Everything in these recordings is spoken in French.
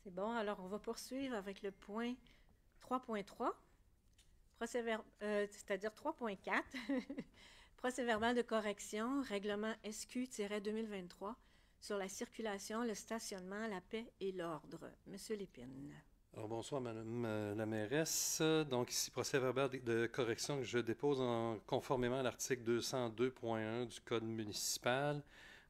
C'est bon, alors on va poursuivre avec le point 3.3, c'est-à-dire 3.4, procès-verbal de correction, règlement SQ-2023 sur la circulation, le stationnement, la paix et l'ordre. Monsieur Lépine. Alors, bonsoir, Madame la mairesse. Donc, ici, procès-verbal de correction que je dépose conformément à l'article 202.1 du Code municipal.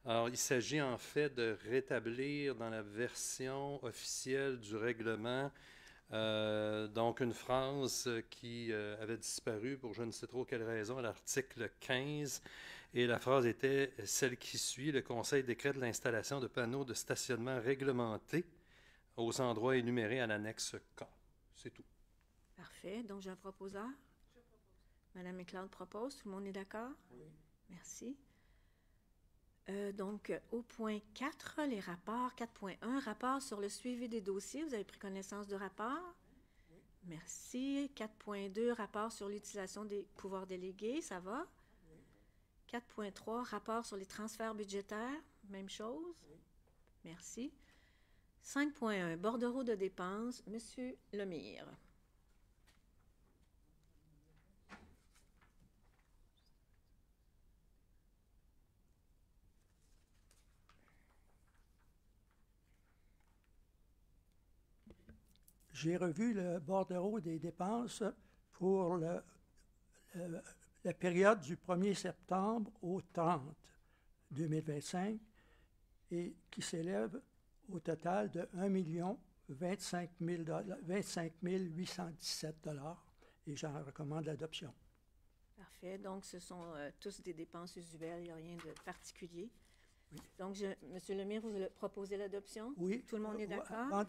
Alors, il s'agit en fait de rétablir dans la version officielle du règlement donc une phrase qui avait disparu pour je ne sais trop quelle raison à l'article 15. Et la phrase était celle qui suit. Le Conseil décrète l'installation de panneaux de stationnement réglementés aux endroits énumérés à l'annexe K. C'est tout. Parfait. Donc, j'ai un proposeur. Madame McLeod propose. Tout le monde est d'accord? Oui. Merci. Donc, au point 4, les rapports. 4.1, rapport sur le suivi des dossiers. Vous avez pris connaissance du rapport? Oui. Merci. 4.2, rapport sur l'utilisation des pouvoirs délégués. Ça va? Oui. 4.3, rapport sur les transferts budgétaires. Même chose? Oui. Merci. 5.1, bordereau de dépenses. Monsieur Lemire. J'ai revu le bordereau des dépenses pour la période du 1er septembre au 30 2025 et qui s'élève au total de 1 025 817 $. Et j'en recommande l'adoption. Parfait. Donc, ce sont tous des dépenses usuelles. Il n'y a rien de particulier. Oui. Donc, Monsieur Lemire, vous proposez l'adoption? Oui. Tout le monde est d'accord?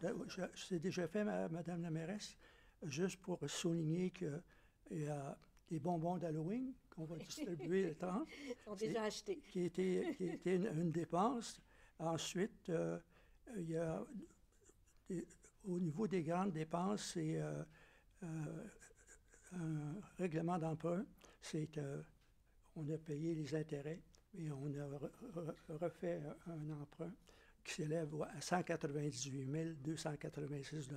C'est déjà fait, Madame la mairesse, juste pour souligner qu'il y a des bonbons d'Halloween qu'on va distribuer le 30. Ils sont déjà achetés. Qui était une dépense. Ensuite, il y a au niveau des grandes dépenses, c'est un règlement d'emprunt. On a payé les intérêts et on a refait un emprunt qui s'élève à 198 286 $.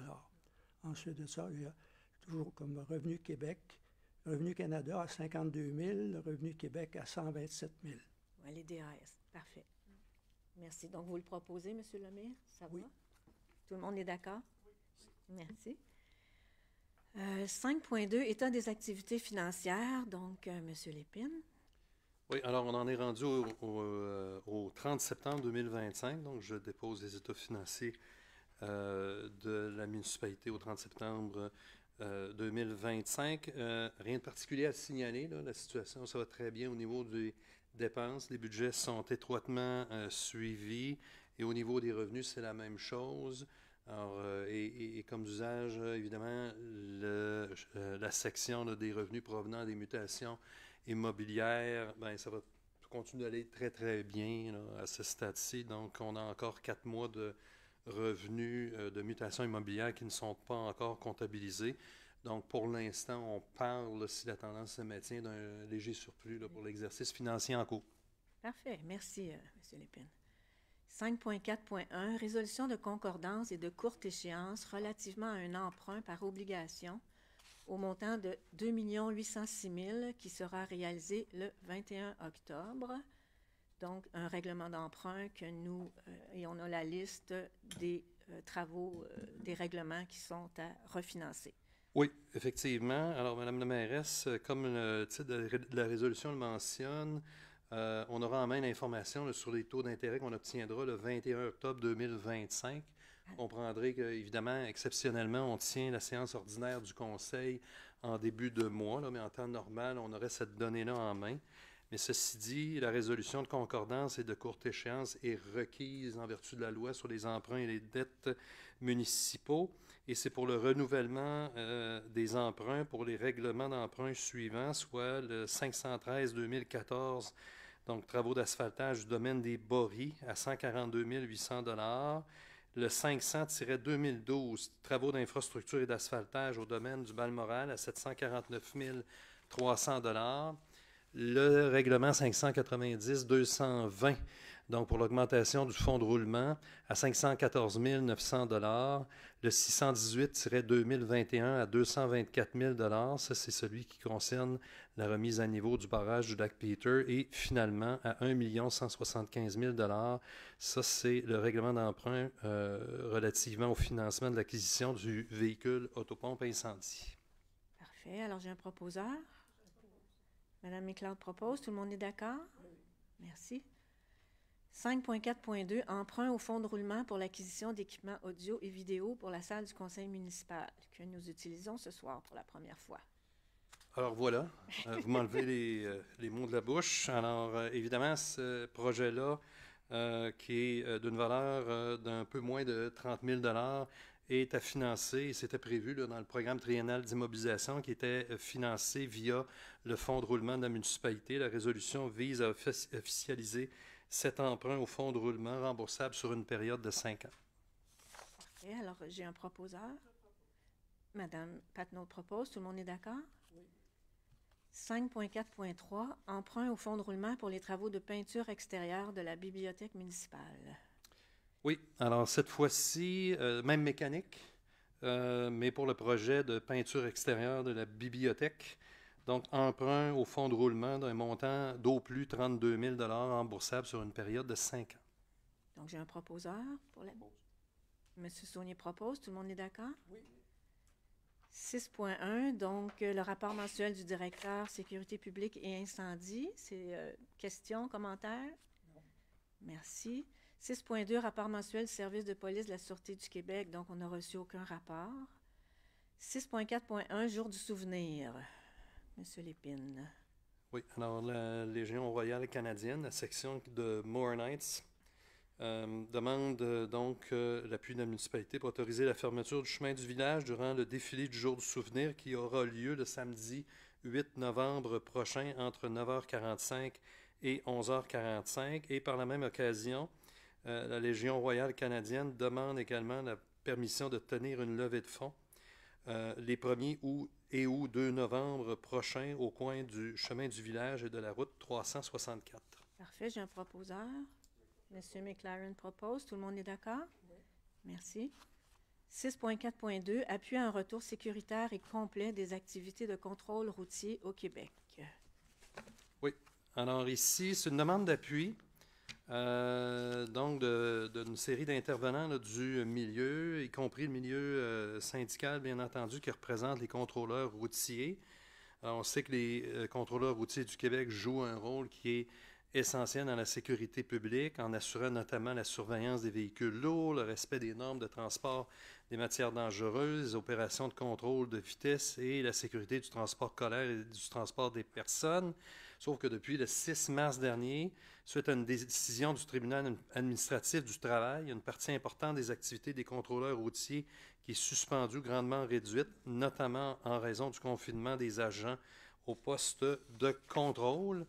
Ensuite de ça, il y a toujours comme Revenu Québec, Revenu Canada à 52 000, Revenu Québec à 127 000. Oui, les DAS. Parfait. Merci. Donc, vous le proposez, M. Lemire? Ça va? Oui. Tout le monde est d'accord? Oui. Merci. 5.2, état des activités financières. Donc, M. Lépine. Oui, alors on en est rendu au 30 septembre 2025. Donc, je dépose les états financiers de la municipalité au 30 septembre 2025. Rien de particulier à signaler. Là. La situation, ça va très bien au niveau des dépenses. Les budgets sont étroitement suivis. Et au niveau des revenus, c'est la même chose. Alors, et comme d'usage, évidemment, la section là, des revenus provenant des mutations immobilières, ben, ça va continuer d'aller très, très bien là, à ce stade-ci. Donc, on a encore 4 mois de revenus de mutations immobilières qui ne sont pas encore comptabilisés. Donc, pour l'instant, on parle, si la tendance se maintient, d'un léger surplus là, pour l'exercice financier en cours. Parfait. Merci, M. Lépine. 5.4.1, résolution de concordance et de courte échéance relativement à un emprunt par obligation au montant de 2 806 000 qui sera réalisé le 21 octobre. Donc, un règlement d'emprunt que nous, et on a la liste des travaux, des règlements qui sont à refinancer. Oui, effectivement. Alors, Madame la mairesse, comme le titre de la résolution le mentionne, on aura en main l'information sur les taux d'intérêt qu'on obtiendra le 21 octobre 2025. Vous comprendrez qu'évidemment, exceptionnellement, on tient la séance ordinaire du Conseil en début de mois, là, mais en temps normal, on aurait cette donnée-là en main. Mais ceci dit, la résolution de concordance et de courte échéance est requise en vertu de la loi sur les emprunts et les dettes municipaux. Et c'est pour le renouvellement des emprunts pour les règlements d'emprunt suivants, soit le 513-2014, donc travaux d'asphaltage du domaine des Bories à 142 800 $. Le 500-2012, travaux d'infrastructure et d'asphaltage au domaine du Balmoral à 749 300 $. Le règlement 590-220, Donc, pour l'augmentation du fonds de roulement à 514 900 $, le 618-2021 à 224 000 $. Ça, c'est celui qui concerne la remise à niveau du barrage du lac Peter. Et finalement, à 1 175 000 $. Ça, c'est le règlement d'emprunt relativement au financement de l'acquisition du véhicule autopompe incendie. Parfait. Alors, j'ai un proposeur. Madame McLeod propose. Tout le monde est d'accord? Merci. 5.4.2, emprunt au fonds de roulement pour l'acquisition d'équipements audio et vidéo pour la salle du conseil municipal que nous utilisons ce soir pour la première fois. Alors voilà, vous m'enlevez les mots de la bouche. Alors évidemment, ce projet-là, qui est d'une valeur d'un peu moins de 30 000 $, est à financer, et c'était prévu là, dans le programme triennal d'immobilisation qui était financé via le fonds de roulement de la municipalité. La résolution vise à officialiser cet emprunt au fonds de roulement remboursable sur une période de 5 ans. Parfait. Alors, j'ai un proposeur. Madame Patnaud propose. Tout le monde est d'accord? Oui. 5.4.3, emprunt au fonds de roulement pour les travaux de peinture extérieure de la bibliothèque municipale. Oui. Alors, cette fois-ci, même mécanique, mais pour le projet de peinture extérieure de la bibliothèque. Donc, emprunt au fonds de roulement d'un montant d'au plus 32 000 $ remboursable sur une période de 5 ans. Donc, j'ai un proposeur pour la... Monsieur Saunier propose. Tout le monde est d'accord? Oui. 6.1, donc le rapport mensuel du directeur sécurité publique et incendie. C'est questions, commentaires? Non. Merci. 6.2, rapport mensuel du service de police de la Sûreté du Québec. Donc, on n'a reçu aucun rapport. 6.4.1, jour du souvenir. Monsieur Lépine. Oui, alors la Légion royale canadienne, la section de Moore Knights, demande donc l'appui de la municipalité pour autoriser la fermeture du chemin du village durant le défilé du jour du souvenir qui aura lieu le samedi 8 novembre prochain entre 9h45 et 11h45. Et par la même occasion, la Légion royale canadienne demande également la permission de tenir une levée de fonds les 1er ou 2 novembre prochains au coin du chemin du village et de la route 364. Parfait, j'ai un proposeur. Monsieur McLaren propose. Tout le monde est d'accord? Oui. Merci. 6.4.2, appui à un retour sécuritaire et complet des activités de contrôle routier au Québec. Oui. Alors ici, c'est une demande d'appui. Donc, d'une série d'intervenants là, du milieu, y compris le milieu syndical, bien entendu, qui représente les contrôleurs routiers. Alors, on sait que les contrôleurs routiers du Québec jouent un rôle qui est essentiel dans la sécurité publique, en assurant notamment la surveillance des véhicules lourds, le respect des normes de transport des matières dangereuses, les opérations de contrôle de vitesse et la sécurité du transport scolaire et du transport des personnes. Sauf que depuis le 6 mars dernier, suite à une décision du tribunal administratif du travail, une partie importante des activités des contrôleurs routiers qui est suspendue, grandement réduite, notamment en raison du confinement des agents au poste de contrôle.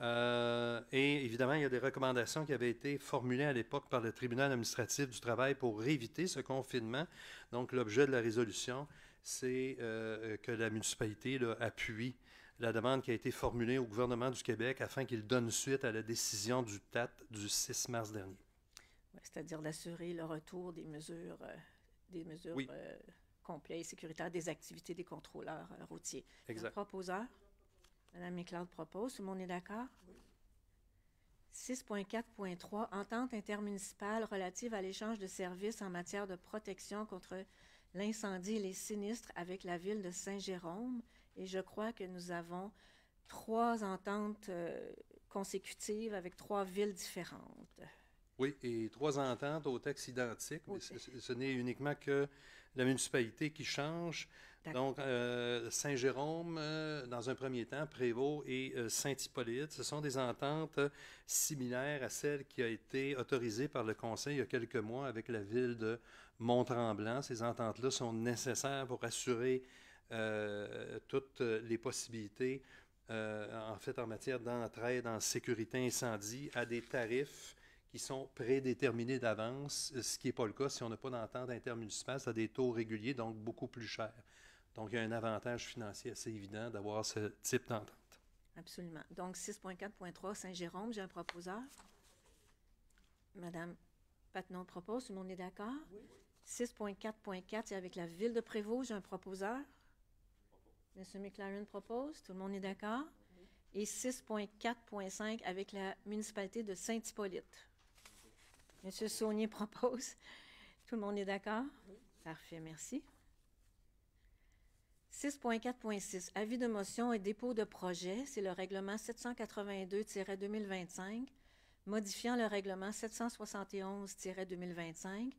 Et évidemment, il y a des recommandations qui avaient été formulées à l'époque par le tribunal administratif du travail pour éviter ce confinement. Donc, l'objet de la résolution, c'est que la municipalité là, appuie la demande qui a été formulée au gouvernement du Québec afin qu'il donne suite à la décision du TAT du 6 mars dernier. Ouais, c'est-à-dire d'assurer le retour des mesures oui. Complètes et sécuritaires des activités des contrôleurs routiers. Exact. Le proposeur, Mme McLeod propose. Tout le monde est d'accord? Oui. 6.4.3, entente intermunicipale relative à l'échange de services en matière de protection contre l'incendie et les sinistres avec la ville de Saint-Jérôme. Et je crois que nous avons 3 ententes consécutives avec 3 villes différentes. Oui, et 3 ententes au texte identique. Oui. Ce n'est uniquement que la municipalité qui change. Donc, Saint-Jérôme, dans un premier temps, Prévost et Saint-Hippolyte, ce sont des ententes similaires à celle qui a été autorisée par le Conseil il y a quelques mois avec la ville de Mont-Tremblant. Ces ententes-là sont nécessaires pour assurer toutes les possibilités, en fait, en matière d'entraide en sécurité incendie à des tarifs qui sont prédéterminés d'avance, ce qui n'est pas le cas si on n'a pas d'entente intermunicipale, c'est à des taux réguliers, donc beaucoup plus chers. Donc, il y a un avantage financier assez évident d'avoir ce type d'entente. Absolument. Donc, 6.4.3, Saint-Jérôme, j'ai un proposeur. Madame Patnaud propose, tout le monde est d'accord? Oui. 6.4.4, c'est avec la Ville de Prévost, j'ai un proposeur. M. McLaren propose, tout le monde est d'accord? Oui. Et 6.4.5 avec la municipalité de Saint-Hippolyte. M. Saunier propose, tout le monde est d'accord? Oui. Parfait, merci. 6.4.6, avis de motion et dépôt de projet, c'est le règlement 782-2025, modifiant le règlement 771-2025,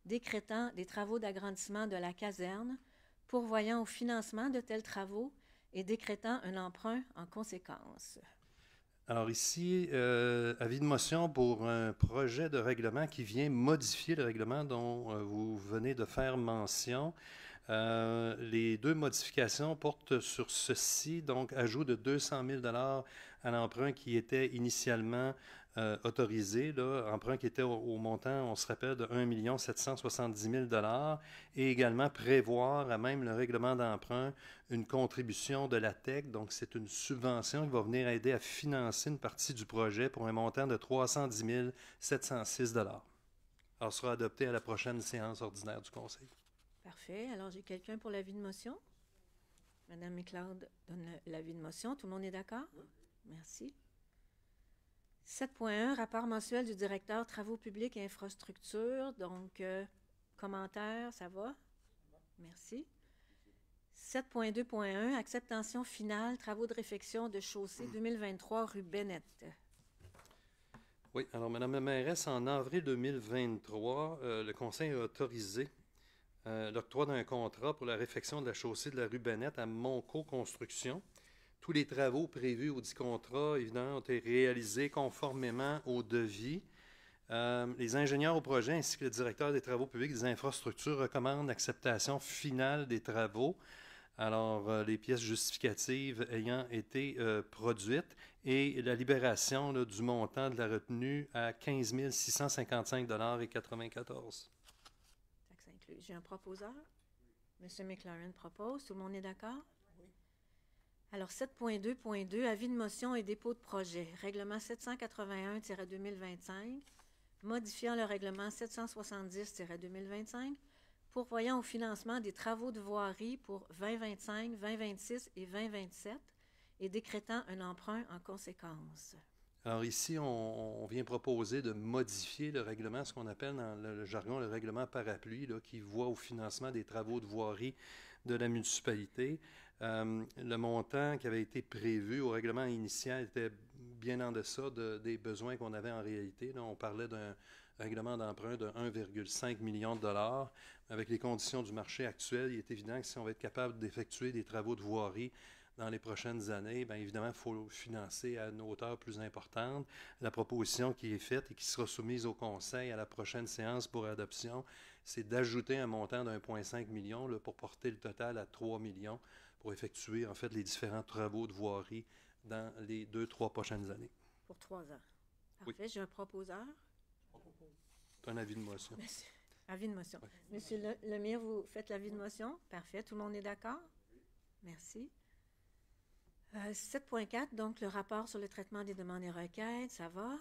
décrétant des travaux d'agrandissement de la caserne, pourvoyant au financement de tels travaux et décrétant un emprunt en conséquence. Alors ici, avis de motion pour un projet de règlement qui vient modifier le règlement dont vous venez de faire mention. Les deux modifications portent sur ceci, donc ajout de 200 000 $ à l'emprunt qui était initialement autorisé, là, emprunt qui était au montant, on se rappelle, de 1 770 000 $ et également prévoir à même le règlement d'emprunt une contribution de la TEC, donc c'est une subvention qui va venir aider à financer une partie du projet pour un montant de 310 706 $. Alors, sera adopté à la prochaine séance ordinaire du Conseil. Parfait. Alors, j'ai quelqu'un pour l'avis de motion. Madame McLeod donne l'avis de motion. Tout le monde est d'accord? Oui. Merci. 7.1, rapport mensuel du directeur Travaux publics et infrastructures. Donc, commentaire, ça va? Merci. 7.2.1, acceptation finale, travaux de réfection de chaussée 2023 rue Bennett. Oui, alors Madame la mairesse, en avril 2023, le Conseil a autorisé l'octroi d'un contrat pour la réfection de la chaussée de la rue Bennett à Monco Construction. Tous les travaux prévus au dit contrat, évidemment, ont été réalisés conformément au devis. Les ingénieurs au projet ainsi que le directeur des travaux publics et des infrastructures recommandent l'acceptation finale des travaux. Alors, les pièces justificatives ayant été produites et la libération là, du montant de la retenue à 15 655,94 $. Taxe incluse. J'ai un proposeur. M. McLaren propose. Tout le monde est d'accord? Oui. Alors, 7.2.2, avis de motion et dépôt de projet. Règlement 781-2025, modifiant le règlement 770-2025, pourvoyant au financement des travaux de voirie pour 2025, 2026 et 2027 et décrétant un emprunt en conséquence. Alors ici, on vient proposer de modifier le règlement, ce qu'on appelle dans le jargon le règlement parapluie, là, qui voit au financement des travaux de voirie de la municipalité. Le montant qui avait été prévu au règlement initial était bien en deçà des besoins qu'on avait en réalité. Là, on parlait d'un règlement d'emprunt de 1,5 million de $. Avec les conditions du marché actuel, il est évident que si on va être capable d'effectuer des travaux de voirie dans les prochaines années, bien évidemment, il faut financer à une hauteur plus importante. La proposition qui est faite et qui sera soumise au Conseil à la prochaine séance pour adoption, c'est d'ajouter un montant de 1,5 million là, pour porter le total à 3 millions pour effectuer en fait les différents travaux de voirie dans les 2-3 prochaines années. Pour 3 ans. Parfait. Oui. J'ai un proposeur. C'est un avis de motion. Monsieur, avis de motion. Oui. Monsieur Lemire, vous faites l'avis de motion? Parfait. Tout le monde est d'accord? Oui. Merci. 7.4, donc le rapport sur le traitement des demandes et requêtes, ça va?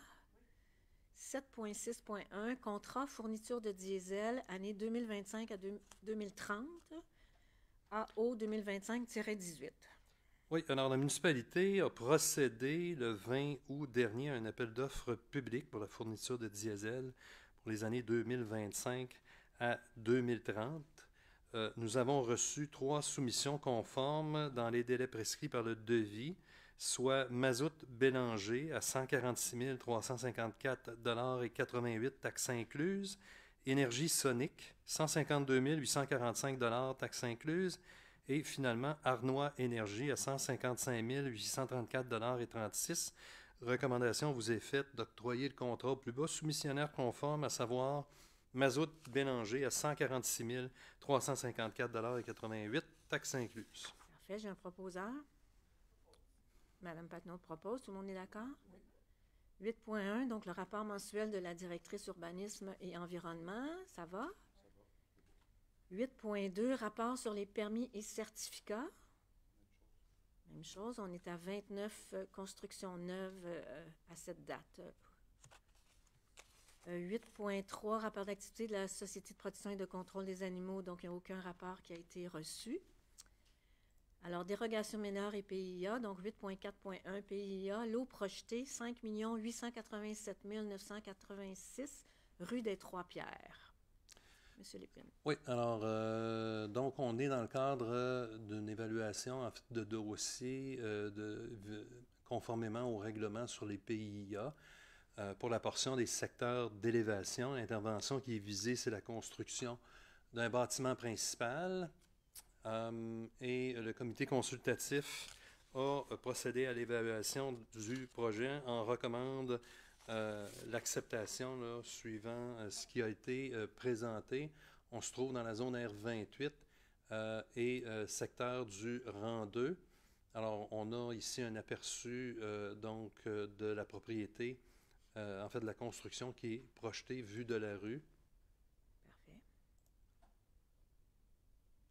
7.6.1, contrat fourniture de diesel, année 2025 à 2030, AO 2025-18. Oui, alors la municipalité a procédé le 20 août dernier à un appel d'offres public pour la fourniture de diesel pour les années 2025 à 2030. Nous avons reçu 3 soumissions conformes dans les délais prescrits par le devis, soit Mazout Bélanger à 146 354,88 $, taxes incluses, Énergie Sonic, 152 845 $, taxes incluses, et finalement Arnois Énergie à 155 834,36 $. Recommandation vous est faite d'octroyer le contrat au plus bas soumissionnaire conforme, à savoir Mazout Bélanger à 146 354,88 $, taxes incluses. Parfait, j'ai un proposeur. Madame Patnaud propose. Tout le monde est d'accord? Oui. 8.1, donc le rapport mensuel de la directrice urbanisme et environnement, ça va? 8.2, rapport sur les permis et certificats. Même chose, on est à 29 constructions neuves à cette date. 8.3, rapport d'activité de la Société de protection et de contrôle des animaux. Donc, il n'y a aucun rapport qui a été reçu. Alors, dérogation mineure et PIA, donc 8.4.1 PIA, l'eau projetée, 5 887 986, rue des Trois-Pierres. Monsieur Lépine. Oui, alors, donc, on est dans le cadre d'une évaluation en fait, de dossier conformément au règlement sur les PIA pour la portion des secteurs d'élévation. L'intervention qui est visée, c'est la construction d'un bâtiment principal. Et le comité consultatif a procédé à l'évaluation du projet en recommande l'acceptation suivant ce qui a été présenté. On se trouve dans la zone R28 et secteur du rang 2. Alors, on a ici un aperçu donc de la propriété, en fait de la construction qui est projetée vue de la rue. Parfait.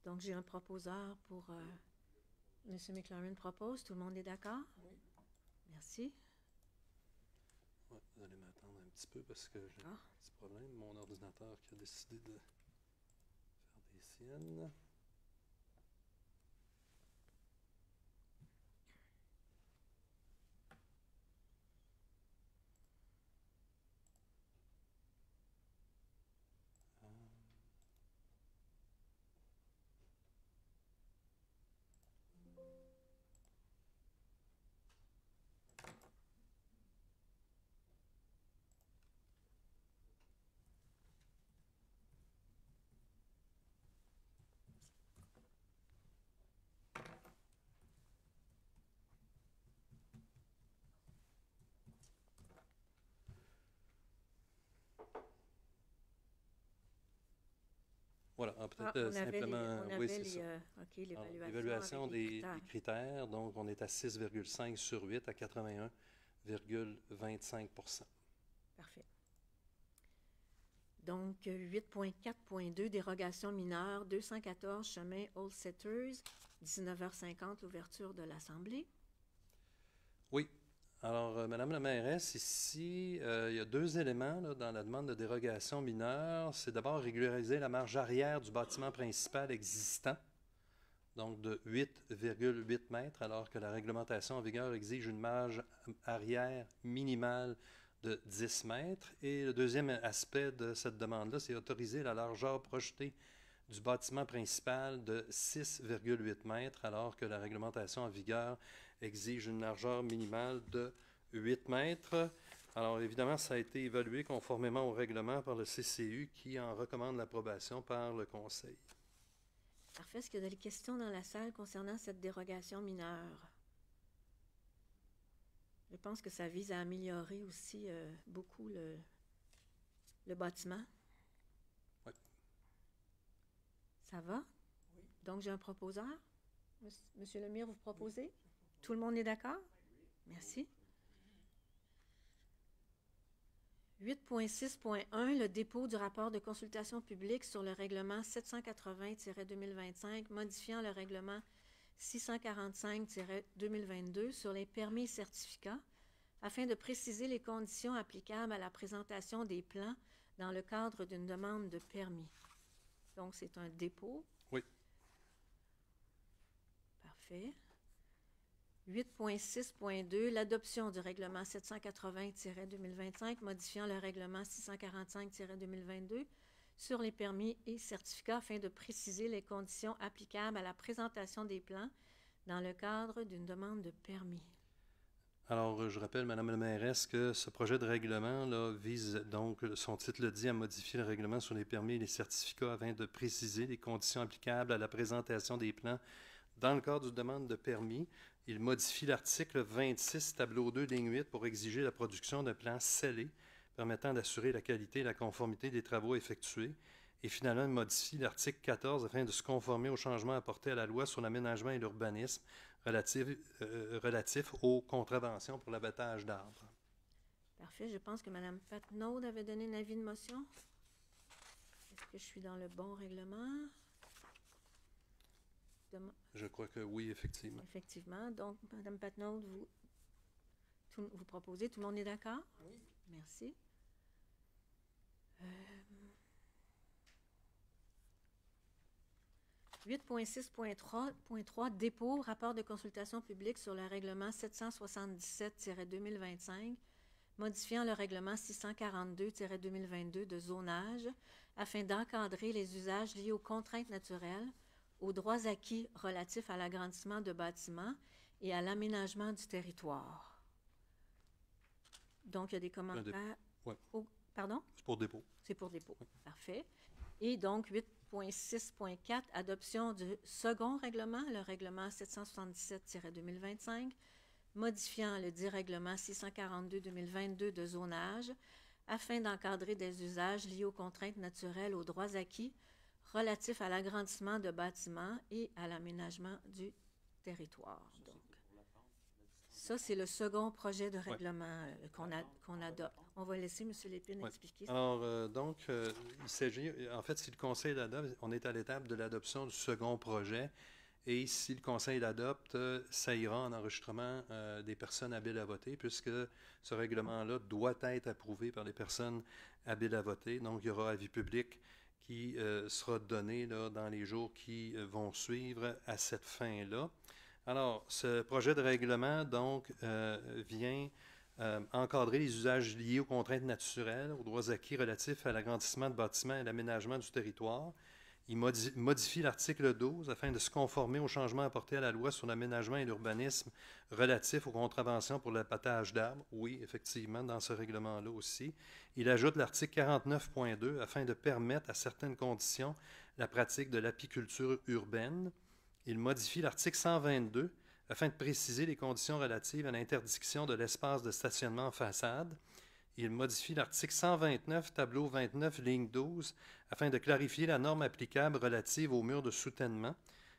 Donc, j'ai un proposeur pour... M. McLaren propose. Tout le monde est d'accord? Oui. Merci. Ouais, vous allez m'attendre un petit peu parce que j'ai un petit problème. Mon ordinateur qui a décidé de faire des siennes. Voilà, peut-être simplement, oui, c'est ça. L'évaluation des critères, donc on est à 6,5 sur 8 à 81,25 %. Parfait. Donc, 8.4.2, dérogation mineure, 214 chemin Old Setters, 19h50, ouverture de l'Assemblée. Oui. Alors, Madame la mairesse, ici, il y a deux éléments là, dans la demande de dérogation mineure. C'est d'abord régulariser la marge arrière du bâtiment principal existant, donc de 8,8 mètres, alors que la réglementation en vigueur exige une marge arrière minimale de 10 mètres. Et le deuxième aspect de cette demande-là, c'est autoriser la largeur projetée du bâtiment principal de 6,8 mètres, alors que la réglementation en vigueur exige une largeur minimale de 8 mètres. Alors, évidemment, ça a été évalué conformément au règlement par le CCU qui en recommande l'approbation par le Conseil. Parfait. Est-ce qu'il y a des questions dans la salle concernant cette dérogation mineure? Je pense que ça vise à améliorer aussi beaucoup le bâtiment. Oui. Ça va? Oui. Donc, j'ai un proposeur. Monsieur Lemire, vous proposez? Oui. Tout le monde est d'accord? Merci. 8.6.1, le dépôt du rapport de consultation publique sur le règlement 780-2025, modifiant le règlement 645-2022 sur les permis et certificats, afin de préciser les conditions applicables à la présentation des plans dans le cadre d'une demande de permis. Donc, c'est un dépôt. Oui. Parfait. 8.6.2, l'adoption du règlement 780-2025, modifiant le règlement 645-2022 sur les permis et certificats afin de préciser les conditions applicables à la présentation des plans dans le cadre d'une demande de permis. Alors, je rappelle, Madame la mairesse, que ce projet de règlement là, vise, donc, son titre le dit, à modifier le règlement sur les permis et les certificats afin de préciser les conditions applicables à la présentation des plans dans le cadre d'une demande de permis. Il modifie l'article 26, tableau 2, ligne 8, pour exiger la production d'un plan scellé permettant d'assurer la qualité et la conformité des travaux effectués. Et finalement, il modifie l'article 14 afin de se conformer aux changements apportés à la loi sur l'aménagement et l'urbanisme relatif aux contraventions pour l'abattage d'arbres. Parfait. Je pense que Mme Patnaud avait donné un avis de motion. Est-ce que je suis dans le bon règlement? Je crois que oui, effectivement. Effectivement. Donc, Mme Patnaud, vous proposez. Tout le monde est d'accord? Oui. Merci. 8.6.3, dépôt, rapport de consultation publique sur le règlement 777-2025, modifiant le règlement 642-2022 de zonage afin d'encadrer les usages liés aux contraintes naturelles, aux droits acquis relatifs à l'agrandissement de bâtiments et à l'aménagement du territoire. Donc, il y a des commentaires. Ouais. Pardon? C'est pour dépôt. C'est pour dépôt. Oui. Parfait. Et donc, 8.6.4, adoption du second règlement, le règlement 777-2025, modifiant le dit règlement 642-2022 de zonage afin d'encadrer des usages liés aux contraintes naturelles, aux droits acquis relatifs à l'agrandissement de bâtiments et à l'aménagement du territoire. Donc, ça, c'est le second projet de règlement qu'on adopte. On va laisser M. Lépine expliquer. Alors, il s'agit, en fait, si le Conseil l'adopte, on est à l'étape de l'adoption du second projet. Et si le Conseil l'adopte, ça ira en enregistrement des personnes habiles à voter, puisque ce règlement-là doit être approuvé par les personnes habiles à voter. Donc, il y aura avis public qui sera donné là, dans les jours qui vont suivre à cette fin-là. Alors, ce projet de règlement, donc, vient encadrer les usages liés aux contraintes naturelles, aux droits acquis relatifs à l'agrandissement de bâtiments et à l'aménagement du territoire. Il modifie l'article 12 afin de se conformer aux changements apportés à la loi sur l'aménagement et l'urbanisme relatifs aux contraventions pour l'abattage d'arbres. Oui, effectivement, dans ce règlement-là aussi. Il ajoute l'article 49.2 afin de permettre à certaines conditions la pratique de l'apiculture urbaine. Il modifie l'article 122 afin de préciser les conditions relatives à l'interdiction de l'espace de stationnement en façade. Il modifie l'article 129, tableau 29, ligne 12, afin de clarifier la norme applicable relative aux murs de soutènement.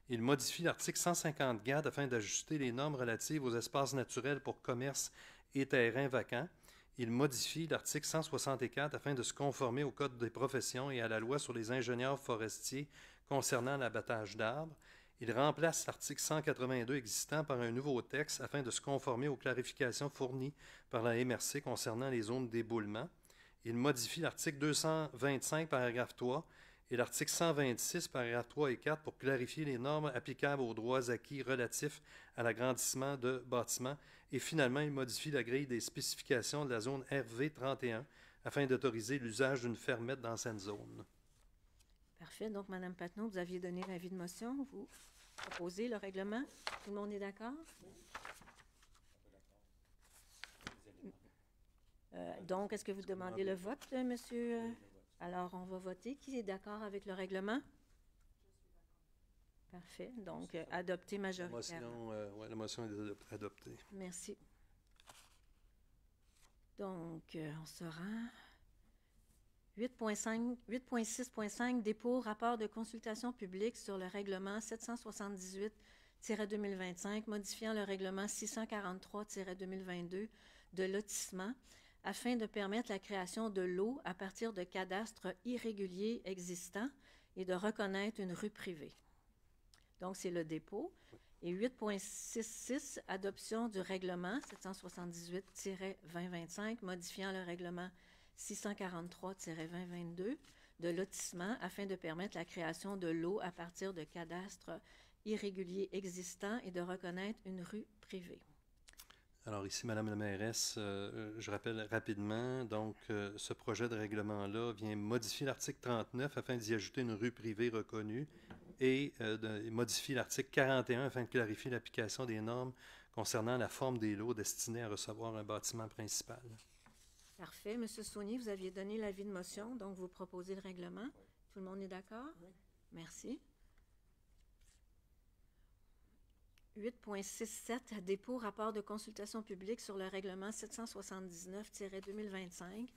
Il modifie l'article 150 GAD afin d'ajuster les normes relatives aux espaces naturels pour commerce et terrains vacants. Il modifie l'article 164 afin de se conformer au Code des professions et à la loi sur les ingénieurs forestiers concernant l'abattage d'arbres. Il remplace l'article 182 existant par un nouveau texte afin de se conformer aux clarifications fournies par la MRC concernant les zones d'éboulement. Il modifie l'article 225, paragraphe 3, et l'article 126, paragraphe 3 et 4 pour clarifier les normes applicables aux droits acquis relatifs à l'agrandissement de bâtiments. Et finalement, il modifie la grille des spécifications de la zone RV 31 afin d'autoriser l'usage d'une fermette dans cette zone. Parfait. Donc, Mme Patnaud, vous aviez donné l'avis de motion. Vous proposez le règlement. Tout le monde est d'accord? Donc, est-ce que vous demandez le vote, monsieur? Alors, on va voter. Qui est d'accord avec le règlement? Parfait. Donc, adopté majoritairement. La motion est adoptée. Merci. Donc, on se rend. 8.6.5, dépôt, rapport de consultation publique sur le règlement 778-2025, modifiant le règlement 643-2022 de lotissement, afin de permettre la création de lots à partir de cadastres irréguliers existants et de reconnaître une rue privée. Donc, c'est le dépôt. Et 8.66, adoption du règlement 778-2025, modifiant le règlement 643-2022 de lotissement afin de permettre la création de lots à partir de cadastres irréguliers existants et de reconnaître une rue privée. Alors ici, Madame la mairesse, je rappelle rapidement, donc ce projet de règlement-là vient modifier l'article 39 afin d'y ajouter une rue privée reconnue et modifier l'article 41 afin de clarifier l'application des normes concernant la forme des lots destinés à recevoir un bâtiment principal. Parfait. Monsieur Saunier, vous aviez donné l'avis de motion, donc vous proposez le règlement. Tout le monde est d'accord? Oui. Merci. 8.67, dépôt, rapport de consultation publique sur le règlement 779-2025,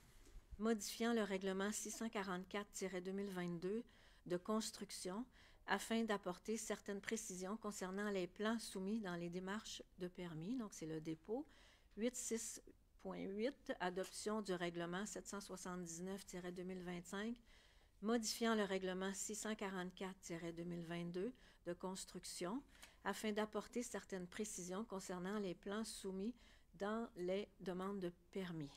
modifiant le règlement 644-2022 de construction afin d'apporter certaines précisions concernant les plans soumis dans les démarches de permis. Donc, c'est le dépôt. 8.6.8, adoption du règlement 779-2025, modifiant le règlement 644-2022 de construction afin d'apporter certaines précisions concernant les plans soumis dans les demandes de permis.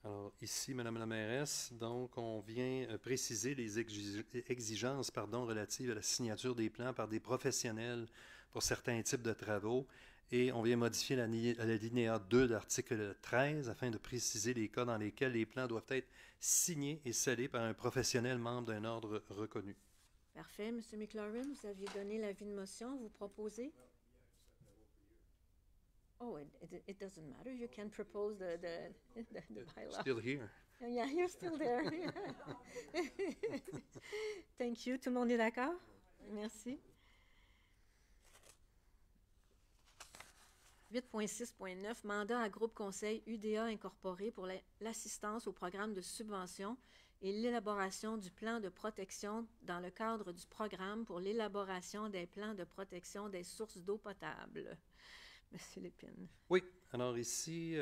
Alors, ici, Madame la mairesse, donc, on vient préciser les exigences relatives à la signature des plans par des professionnels pour certains types de travaux. Et on vient modifier l'alinéa 2 de l'article 13 afin de préciser les cas dans lesquels les plans doivent être signés et scellés par un professionnel membre d'un ordre reconnu. Parfait. M. McLaurin, vous aviez donné l'avis de motion. Vous proposez? Oh, it doesn't matter. You can propose the bylaw. Still here. Yeah, you're still there. Thank you. Tout le monde est d'accord? Merci. 8.6.9, mandat à groupe conseil UDA incorporé pour l'assistance au programme de subvention et l'élaboration du plan de protection dans le cadre du programme pour l'élaboration des plans de protection des sources d'eau potable. Monsieur Lépine. Oui, alors ici,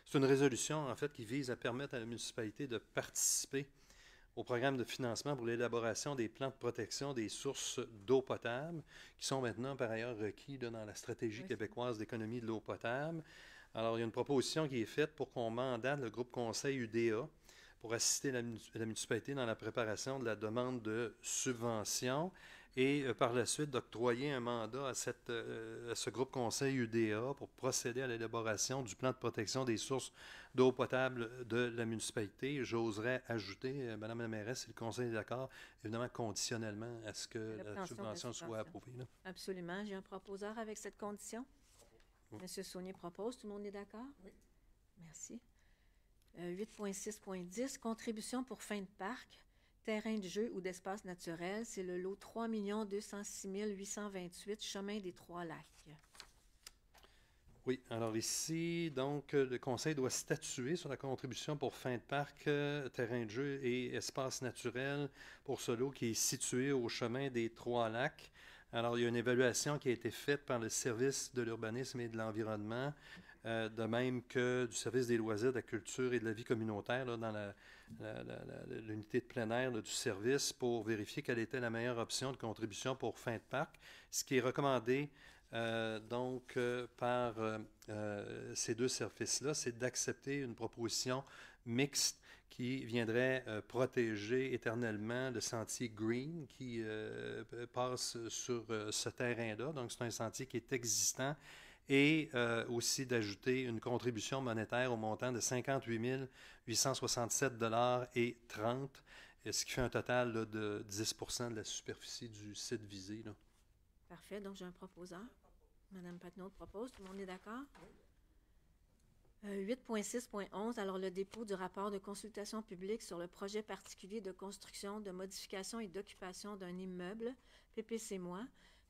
c'est une résolution, en fait, qui vise à permettre à la municipalité de participer au programme de financement pour l'élaboration des plans de protection des sources d'eau potable, qui sont maintenant, par ailleurs, requis dans la stratégie québécoise d'économie de l'eau potable. Alors, il y a une proposition qui est faite pour qu'on mandate le groupe conseil UDA pour assister la municipalité dans la préparation de la demande de subvention et par la suite d'octroyer un mandat à ce groupe conseil UDA pour procéder à l'élaboration du plan de protection des sources d'eau potable de la municipalité. J'oserais ajouter, Madame la mairesse, si le conseil est d'accord, évidemment conditionnellement à ce que la subvention soit approuvée. Là. Absolument. J'ai un proposeur avec cette condition. Oui. M. Saunier propose. Tout le monde est d'accord? Oui. Merci. 8.6.10, contribution pour fin de parc, terrain de jeu ou d'espace naturel. C'est le lot 3 206 828, chemin des Trois-Lacs. Oui, alors ici, donc, le conseil doit statuer sur la contribution pour fin de parc, terrain de jeu et espace naturel pour ce lot qui est situé au chemin des Trois-Lacs. Alors, il y a une évaluation qui a été faite par le service de l'urbanisme et de l'environnement, de même que du service des loisirs, de la culture et de la vie communautaire là, dans l'unité de plein air là, du service pour vérifier quelle était la meilleure option de contribution pour fin de parc. Ce qui est recommandé par ces deux services-là, c'est d'accepter une proposition mixte qui viendrait protéger éternellement le sentier Green qui passe sur ce terrain-là. Donc, c'est un sentier qui est existant et aussi d'ajouter une contribution monétaire au montant de 58 867,30 $, ce qui fait un total là, de 10 % de la superficie du site visé. Là. Parfait. Donc, j'ai un proposeur. Mme Patnaud propose. Tout le monde est d'accord? Oui. 8.6.11, alors le dépôt du rapport de consultation publique sur le projet particulier de construction, de modification et d'occupation d'un immeuble, PPC-moi,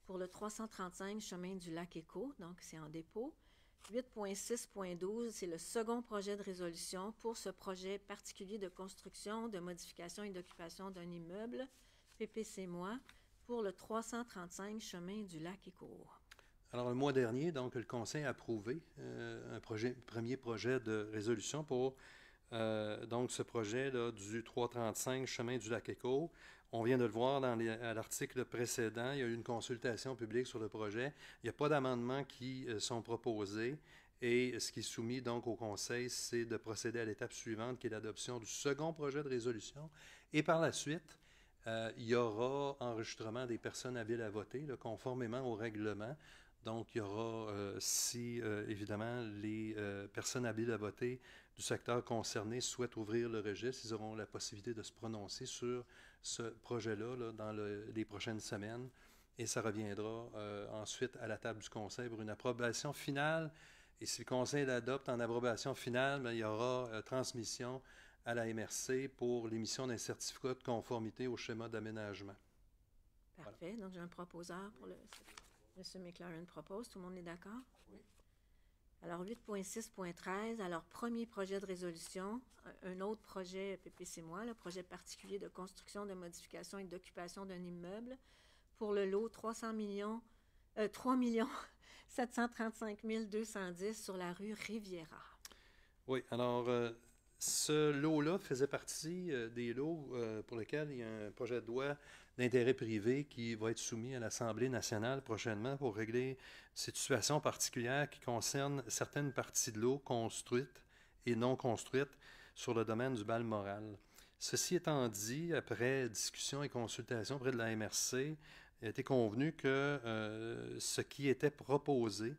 pour le 335 chemin du lac Éco, donc c'est en dépôt. 8.6.12, c'est le second projet de résolution pour ce projet particulier de construction, de modification et d'occupation d'un immeuble, PPC-moi, pour le 335 chemin du lac Éco. Alors, le mois dernier, donc, le Conseil a approuvé premier projet de résolution pour donc ce projet là, du 335 chemin du lac Éco. On vient de le voir à l'article précédent. Il y a eu une consultation publique sur le projet. Il n'y a pas d'amendements qui sont proposés. Et ce qui est soumis donc au Conseil, c'est de procéder à l'étape suivante, qui est l'adoption du second projet de résolution. Et par la suite, il y aura enregistrement des personnes habiles à voter, là, conformément au règlement. Donc, il y aura, évidemment, les personnes habiles à voter du secteur concerné souhaitent ouvrir le registre, ils auront la possibilité de se prononcer sur ce projet-là là, dans les prochaines semaines. Et ça reviendra ensuite à la table du Conseil pour une approbation finale. Et si le Conseil l'adopte en approbation finale, bien, il y aura transmission à la MRC pour l'émission d'un certificat de conformité au schéma d'aménagement. Parfait. Voilà. Donc, j'ai un proposeur pour le... M. McLaurin propose. Tout le monde est d'accord? Oui. Alors, 8.6.13. Alors, premier projet de résolution. Un autre projet PPC-moi, le projet particulier de construction, de modification et d'occupation d'un immeuble pour le lot 3 735 210 sur la rue Riviera. Oui, alors, ce lot-là faisait partie des lots pour lesquels il y a un projet de loi d'intérêt privé qui va être soumis à l'Assemblée nationale prochainement pour régler cette situation particulière qui concerne certaines parties de l'eau construites et non construite sur le domaine du Balmoral. Ceci étant dit, après discussion et consultation auprès de la MRC, il a été convenu que ce qui était proposé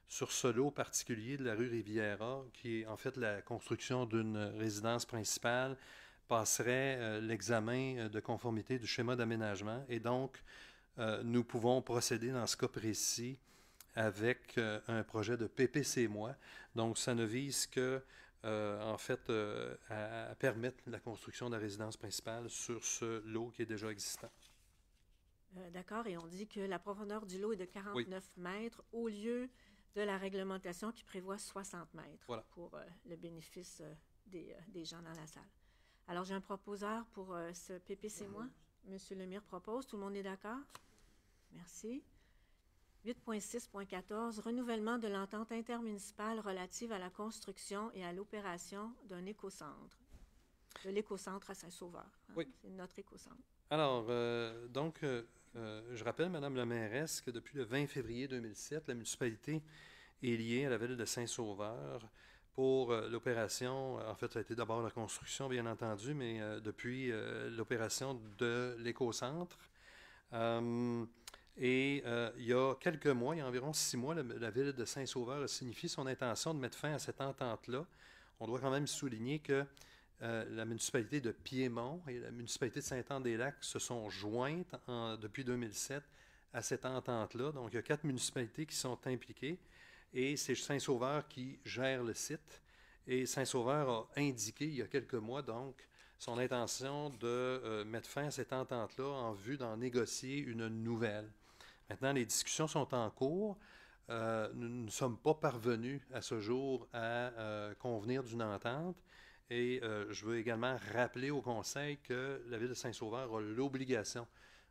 sur ce lot particulier de la rue Riviera, qui est en fait la construction d'une résidence principale, passerait l'examen de conformité du schéma d'aménagement. Et donc, nous pouvons procéder dans ce cas précis avec un projet de PPC-moi. Donc, ça ne vise que, en fait, à permettre la construction de la résidence principale sur ce lot qui est déjà existant. D'accord, et on dit que la profondeur du lot est de 49 mètres au lieu de la réglementation qui prévoit 60 mètres pour le bénéfice des gens dans la salle. Alors, j'ai un proposeur pour ce PPC-moi. Monsieur Lemire propose. Tout le monde est d'accord? Merci. 8.6.14, renouvellement de l'entente intermunicipale relative à la construction et à l'opération d'un écocentre. De l'écocentre à Saint-Sauveur. Hein? Oui. C'est notre écocentre. Alors, je rappelle, Madame la mairesse, que depuis le 20 février 2007, la municipalité est liée à la ville de Saint-Sauveur pour l'opération. En fait, ça a été d'abord la construction, bien entendu, mais depuis l'opération de l'écocentre. Et il y a quelques mois, il y a environ 6 mois, la ville de Saint-Sauveur a signifié son intention de mettre fin à cette entente-là. On doit quand même souligner que la municipalité de Piémont et la municipalité de Saint-Anne-des-Lacs se sont jointes depuis 2007 à cette entente-là. Donc, il y a 4 municipalités qui sont impliquées et c'est Saint-Sauveur qui gère le site. Et Saint-Sauveur a indiqué il y a quelques mois, donc, son intention de mettre fin à cette entente-là en vue d'en négocier une nouvelle. Maintenant, les discussions sont en cours. Nous ne sommes pas parvenus à ce jour à convenir d'une entente. Et je veux également rappeler au Conseil que la ville de Saint-Sauveur a l'obligation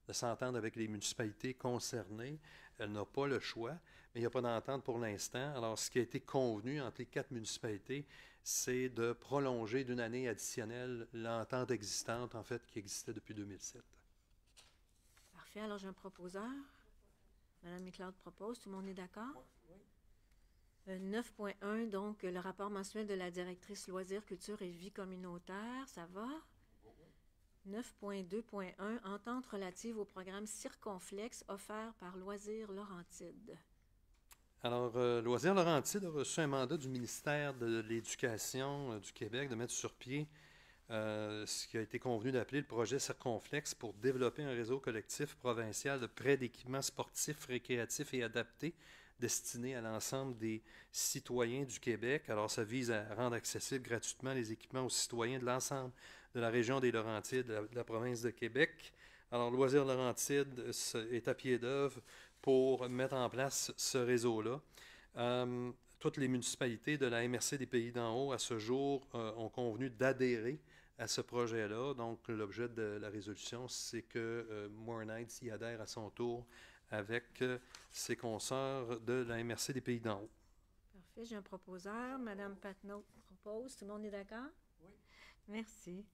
de s'entendre avec les municipalités concernées. Elle n'a pas le choix, mais il n'y a pas d'entente pour l'instant. Alors, ce qui a été convenu entre les 4 municipalités, c'est de prolonger d'une année additionnelle l'entente existante, en fait, qui existait depuis 2007. Parfait. Alors, j'ai un proposeur. Mme McLeod propose. Tout le monde est d'accord? Oui. 9.1, donc, le rapport mensuel de la directrice Loisirs, Culture et Vie communautaire. Ça va? 9.2.1, entente relative au programme Circonflexe offert par Loisirs Laurentides. Alors, Loisirs Laurentides a reçu un mandat du ministère de l'Éducation du Québec de mettre sur pied ce qui a été convenu d'appeler le projet Circonflexe pour développer un réseau collectif provincial de prêt d'équipements sportifs, récréatifs et adaptés destinés à l'ensemble des citoyens du Québec. Alors, ça vise à rendre accessibles gratuitement les équipements aux citoyens de l'ensemble de la région des Laurentides, de la province de Québec. Alors, Loisirs Laurentides est à pied d'œuvre pour mettre en place ce réseau-là. Toutes les municipalités de la MRC des Pays d'en haut, à ce jour, ont convenu d'adhérer à ce projet-là. Donc, l'objet de la résolution, c'est que Morin-Heights y adhère à son tour avec ses consoeurs de la MRC des Pays d'en haut. Parfait. J'ai un proposeur. Mme Patnaud propose. Tout le monde est d'accord? Oui. Merci.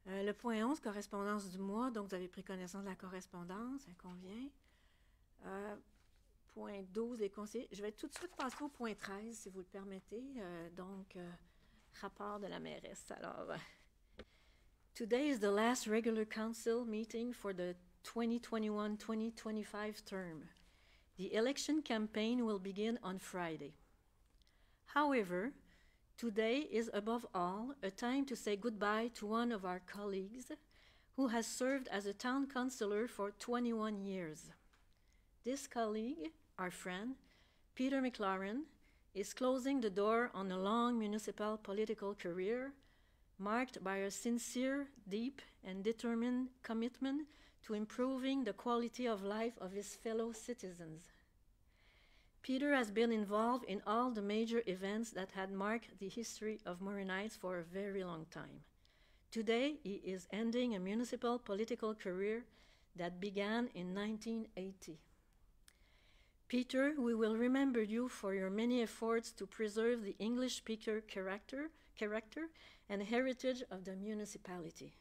Le point 11, correspondance du mois. Donc, vous avez pris connaissance de la correspondance. Ça convient. Point 12, les conseillers. Je vais tout de suite passer au point 13, si vous le permettez. Rapport de la mairesse. Alors, today is the last regular council meeting for the 2021-2025 term. The election campaign will begin on Friday. However, today is above all a time to say goodbye to one of our colleagues who has served as a town councillor for 21 years. This colleague, our friend, Peter McLaren, is closing the door on a long municipal political career marked by a sincere, deep, and determined commitment to improving the quality of life of his fellow citizens. Peter has been involved in all the major events that had marked the history of Morin Heights for a very long time. Today, he is ending a municipal political career that began in 1980. Peter, we will remember you for your many efforts to preserve the English speaker character and heritage of the municipality.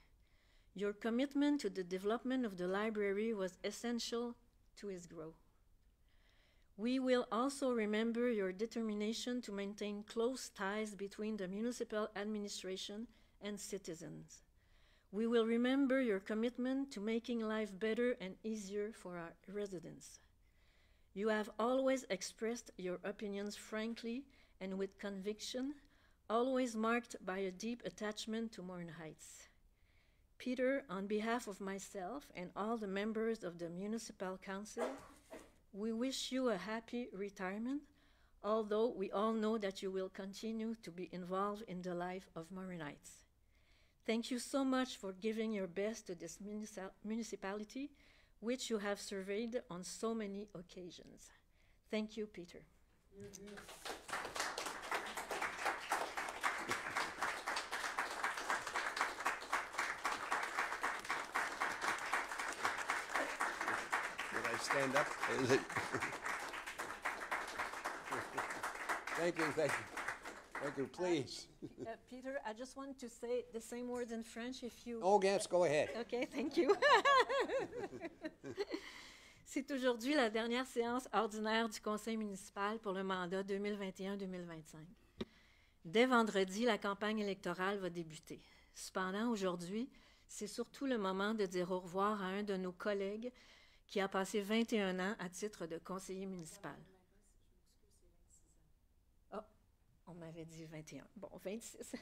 Your commitment to the development of the library was essential to its growth. We will also remember your determination to maintain close ties between the municipal administration and citizens. We will remember your commitment to making life better and easier for our residents. You have always expressed your opinions frankly and with conviction, always marked by a deep attachment to Morin Heights. Peter, on behalf of myself and all the members of the Municipal Council, we wish you a happy retirement, although we all know that you will continue to be involved in the life of Morin Heights. Thank you so much for giving your best to this municipality, which you have surveyed on so many occasions. Thank you, Peter. Did I stand up? Thank you, thank you. Thank you, please. Peter, I just want to say the same words in French if you... Oh, yes, go ahead. OK, thank you. C'est aujourd'hui la dernière séance ordinaire du Conseil municipal pour le mandat 2021-2025. Dès vendredi, la campagne électorale va débuter. Cependant, aujourd'hui, c'est surtout le moment de dire au revoir à un de nos collègues qui a passé 21 ans à titre de conseiller municipal. On m'avait dit 21. Bon, 26.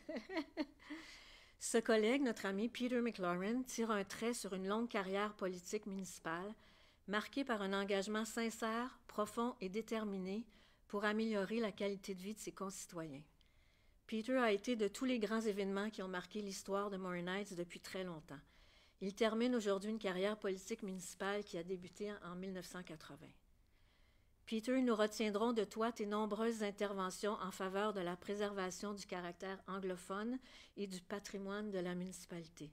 Ce collègue, notre ami Peter McLaurin, tire un trait sur une longue carrière politique municipale, marquée par un engagement sincère, profond et déterminé pour améliorer la qualité de vie de ses concitoyens. Peter a été de tous les grands événements qui ont marqué l'histoire de Morin Heights depuis très longtemps. Il termine aujourd'hui une carrière politique municipale qui a débuté en 1980. Peter, nous retiendrons de toi tes nombreuses interventions en faveur de la préservation du caractère anglophone et du patrimoine de la municipalité.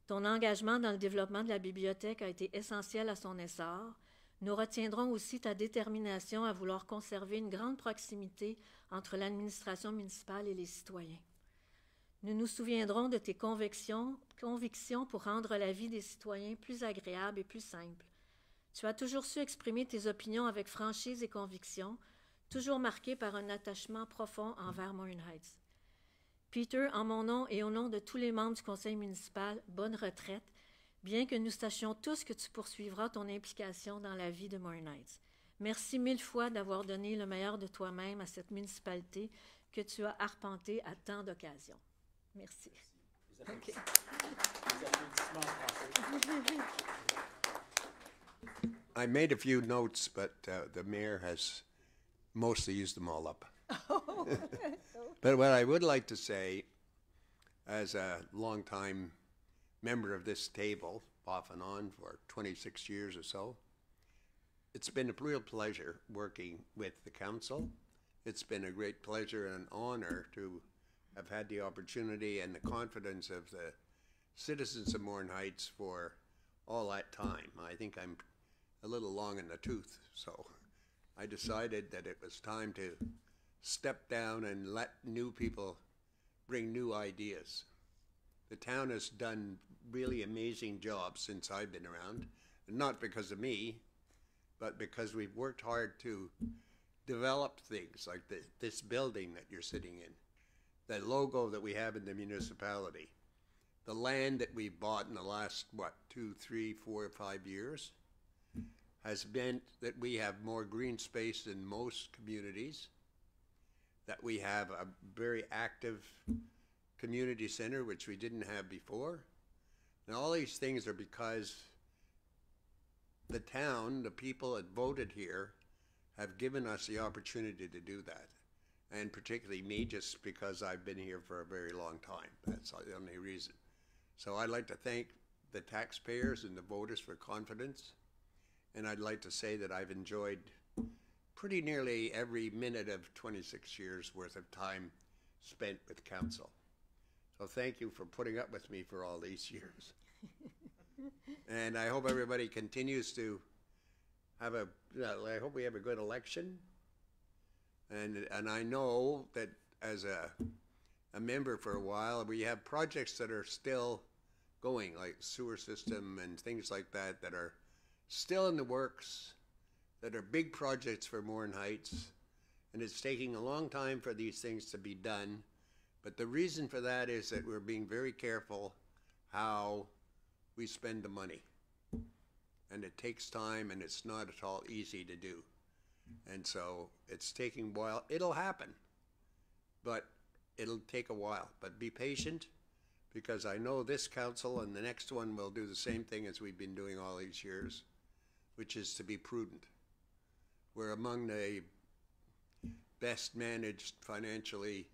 Ton engagement dans le développement de la bibliothèque a été essentiel à son essor. Nous retiendrons aussi ta détermination à vouloir conserver une grande proximité entre l'administration municipale et les citoyens. Nous nous souviendrons de tes convictions pour rendre la vie des citoyens plus agréable et plus simple. Tu as toujours su exprimer tes opinions avec franchise et conviction, toujours marqué par un attachement profond envers Morin Heights. Peter, en mon nom et au nom de tous les membres du conseil municipal, bonne retraite, bien que nous sachions tous que tu poursuivras ton implication dans la vie de Morin Heights. Merci 1000 fois d'avoir donné le meilleur de toi-même à cette municipalité que tu as arpentée à tant d'occasions. Merci. Okay. I made a few notes, but the mayor has mostly used them all up. But what I would like to say, as a longtime member of this table, off and on for 26 years or so, it's been a real pleasure working with the council. It's been a great pleasure and honor to have had the opportunity and the confidence of the citizens of Morin Heights for all that time. I think I'm a little long in the tooth, so I decided that it was time to step down and let new people bring new ideas. The town has done really amazing jobs since I've been around, not because of me, but because we've worked hard to develop things like this building that you're sitting in, the logo that we have in the municipality, the land that we've bought in the last, 2, 3, 4, 5 years, has meant that we have more green space than most communities, that we have a very active community center, which we didn't have before. And all these things are because the town, the people that voted here, have given us the opportunity to do that. And particularly me, just because I've been here for a very long time. That's the only reason. So I'd like to thank the taxpayers and the voters for confidence. And I'd like to say that I've enjoyed pretty nearly every minute of 26 years worth of time spent with council. So thank you for putting up with me for all these years. And I hope everybody continues to have I hope we have a good election. And I know that as a member for a while, we have projects that are still going, like sewer system and things like that, that are still in the works, that are big projects for Morin Heights, and it's taking a long time for these things to be done. But the reason for that is that we're being very careful how we spend the money. And it takes time, and it's not at all easy to do. And so it's taking a while. It'll happen, but it'll take a while. But be patient, because I know this council and the next one will do the same thing as we've been doing all these years, which is to be prudent. We're among the best managed financially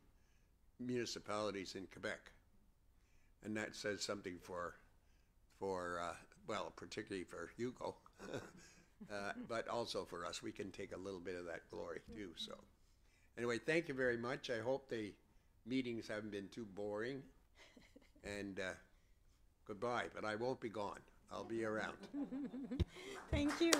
municipalities in Quebec. And that says something for well, particularly for Hugo, but also for us. We can take a little bit of that glory too. So anyway, thank you very much. I hope the meetings haven't been too boring. And goodbye, but I won't be gone. I'll be around. Thank you.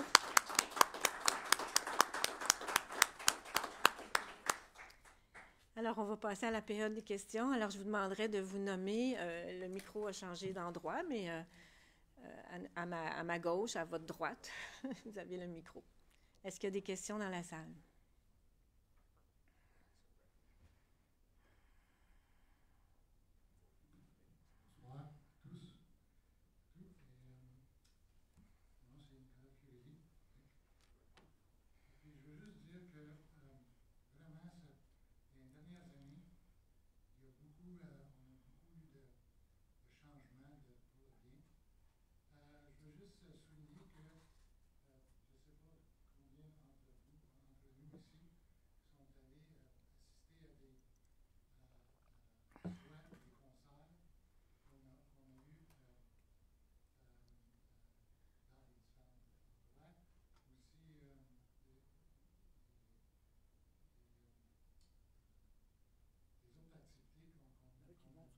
Alors, on va passer à la période des questions. Alors, je vous demanderai de vous nommer. Le micro a changé d'endroit, mais à ma gauche, à votre droite, vous avez le micro. Est-ce qu'il y a des questions dans la salle? Bonsoir tous. Moi, c'est Nicolas Curie. Et je veux juste dire que vraiment, les dernières années, il y a beaucoup, on a beaucoup eu de changements pour le bien. Je veux juste souligner que je ne sais pas combien d'entre nous ici sont allés assister à des soit des concerts qu'on a eu dans les différents endroits, aussi des autres activités dernièrement, par exemple, avec au lac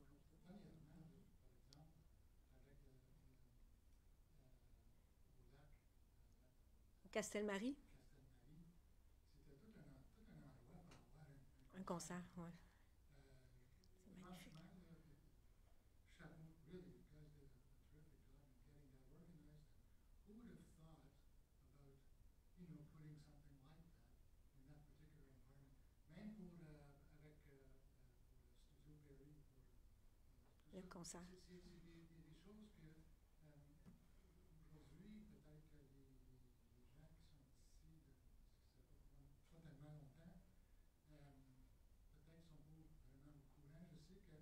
Castelmarie? Castelmarie. C'était tout un endroit pour avoir Un concert, oui. Franchement, chapeau, really, you guys did a terrific job in getting that organized. Who would have thought about, putting something like that in that particular environment? Même pour, avec pour le Studio Berry, pour Le concert. c'est des choses que aujourd'hui, peut-être que les gens qui sont ici, ça fait pas tellement longtemps, peut-être sont pas vraiment au courant. Je sais qu'on fait de la publicité, c'est très bien fait,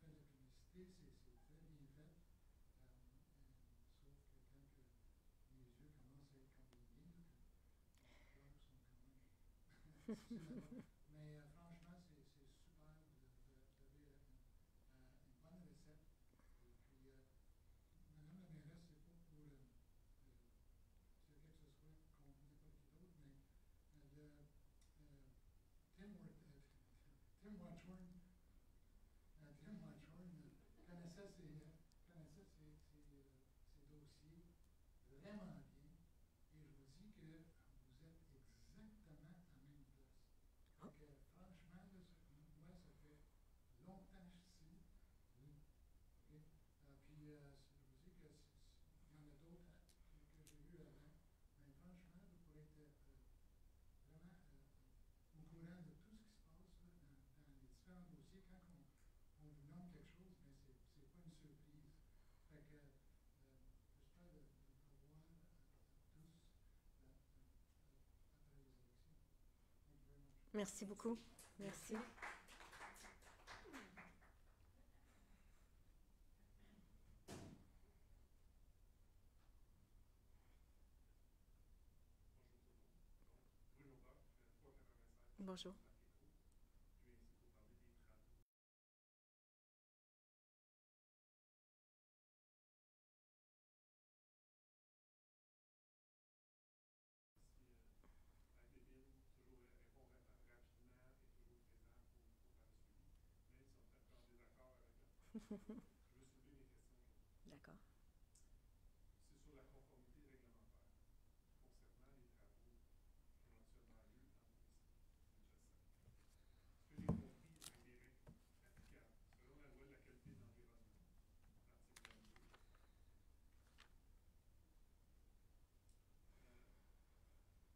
sauf que quand que les yeux commencent à être comme les miens, les fleurs sont quand même difficiles. Mais franchement, c'est super. Vous avez une bonne recette. Et puis, Madame la mairesse, c'est pas pour dire que ce soit contre n'importe qui d'autre, mais Tim Watchorn connaissait ses dossiers vraiment bien. Et je vous dis que vous êtes exactement à même place. Donc, franchement, là, moi, ça fait longtemps ici. Oui. Okay. Puis, je vous dis que il y en a d'autres que j'ai vus avant. Mais franchement, pour être vraiment au courant de tout ce qui se passe là, dans les différents dossiers, quand on vous nomme quelque chose, mais c'est pas une surprise. Fait que j'espère de revoir tous après les élections. Thank you very much. Merci beaucoup. Merci. Bonjour. D'accord. C'est sur la conformité réglementaire concernant les travaux qui ont actuellement lieu dans le municipal de Jessa. Ce que j'ai compris avec les règles applicables selon la loi de la qualité de l'environnement, l'article 22,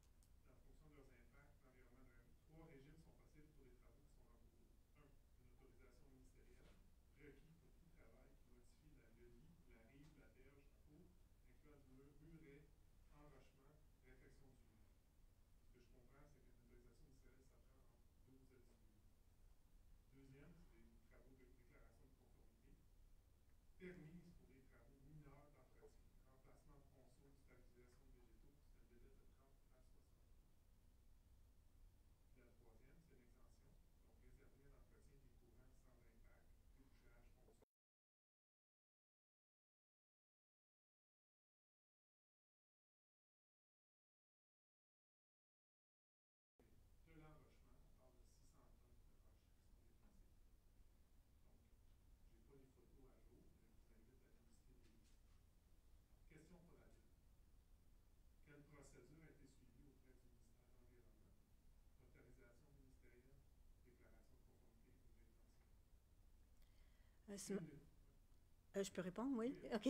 Je peux répondre, oui? OK.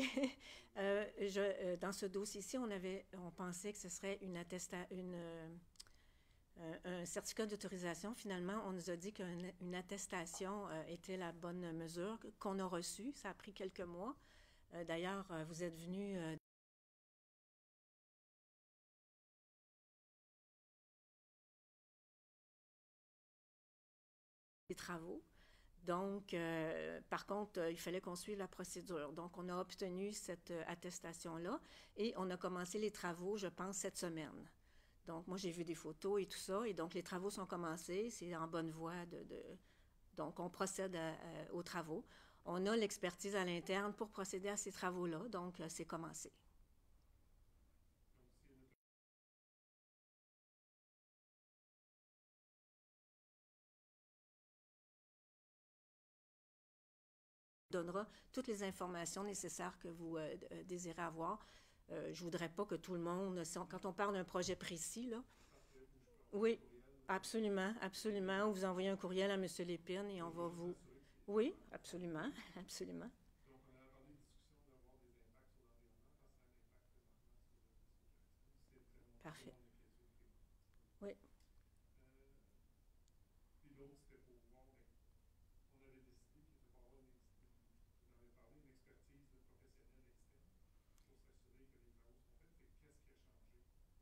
Dans ce dossier-ci, on pensait que ce serait un certificat d'autorisation. Finalement, on nous a dit qu'une attestation était la bonne mesure qu'on a reçue. Ça a pris quelques mois. D'ailleurs, vous êtes venus des travaux. Donc, par contre, il fallait qu'on suive la procédure. Donc, on a obtenu cette attestation-là et on a commencé les travaux, je pense, cette semaine. Donc, moi, j'ai vu des photos et tout ça, et donc les travaux sont commencés, c'est en bonne voie donc, on procède aux travaux. On a l'expertise à l'interne pour procéder à ces travaux-là, donc c'est commencé. Donnera toutes les informations nécessaires que vous désirez avoir. Je ne voudrais pas que tout le monde, quand on parle d'un projet précis, là, oui, absolument, absolument. Vous envoyez un courriel à M. Lépine et on va vous... Oui, absolument, absolument. Parfait. Oui.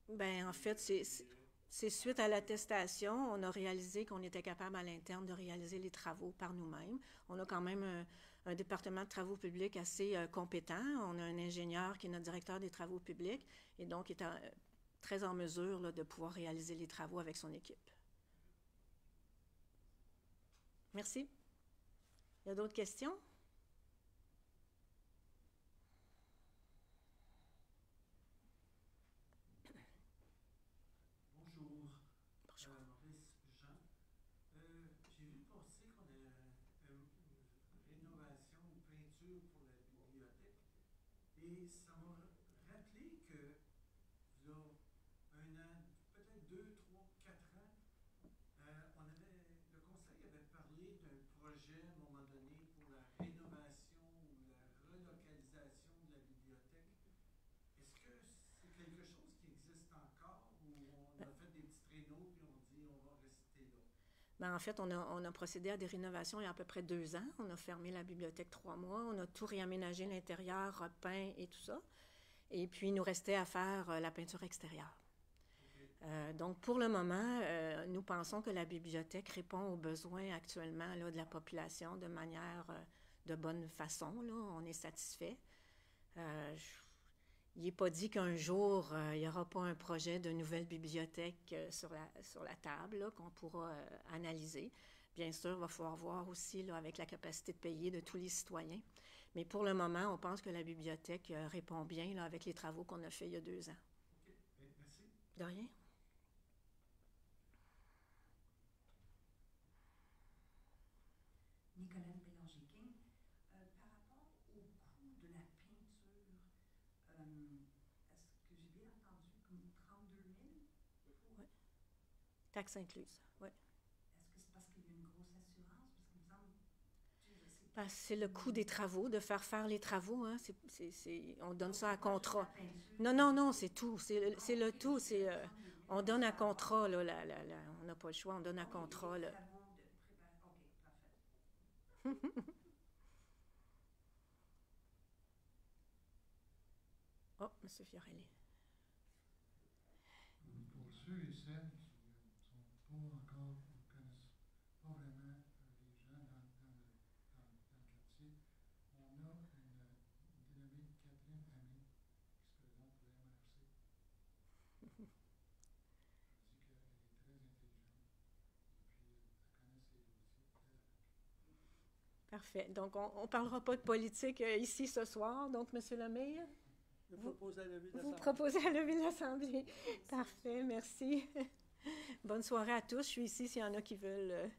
Ben, en fait, c'est suite à l'attestation, on a réalisé qu'on était capable à l'interne de réaliser les travaux par nous-mêmes. On a quand même un département de travaux publics assez compétent. On a un ingénieur qui est notre directeur des travaux publics et donc est très en mesure là, de pouvoir réaliser les travaux avec son équipe. Merci. Il y a d'autres questions? Bonjour. Bonjour. Maurice Jean. J'ai vu passer qu'on a une rénovation, une peinture pour la bibliothèque. Et ça m'a rappelé que, il y a un an, peut-être 2, 3, 4 ans, le conseil avait parlé d'un projet à un moment donné pour la rénovation ou la relocalisation de la bibliothèque. Est-ce que c'est quelque chose qui existe encore ou on a fait des petites rénaux puis on dit on va rester là? Ben, en fait, on a procédé à des rénovations il y a à peu près 2 ans. On a fermé la bibliothèque 3 mois. On a tout réaménagé l'intérieur, repeint et tout ça. Et puis, il nous restait à faire la peinture extérieure. Donc, pour le moment, nous pensons que la bibliothèque répond aux besoins actuellement là, de la population de manière de bonne façon. Là. On est satisfait. Il n'est pas dit qu'un jour, il n'y aura pas un projet de nouvelle bibliothèque sur la table qu'on pourra analyser. Bien sûr, il va falloir voir aussi là, avec la capacité de payer de tous les citoyens. Mais pour le moment, on pense que la bibliothèque répond bien là, avec les travaux qu'on a faits il y a 2 ans. OK. Merci. De rien. Nicolette Bélanger-King, par rapport au coût de la peinture, est-ce que j'ai bien entendu comme 32 000? Oui. Taxe incluse, oui. Est-ce que c'est parce qu'il y a une grosse assurance? Parce qu'il me semble... C'est le coût des travaux, de faire les travaux. Hein. On donne ça à contrat. Non, c'est tout. C'est le tout. On donne à contrat. Là, on n'a pas le choix, on donne à contrat. Là. OK, parfait. Oh, M. Fiorelli. Pour ceux et celles qui ne sont pas encore, ne connaissent pas vraiment les gens dans le quartier, on a une dénommée Catherine Hamé qui se présente pour la MRC. Je dis qu'elle est très intelligente et puis elle connaît ses dossiers très rapidement. Parfait. Donc, on ne parlera pas de politique ici ce soir. Donc, M. le maire, vous proposez à lever l'Assemblée. Parfait, merci. Bonne soirée à tous. Je suis ici s'il y en a qui veulent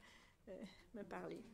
me parler.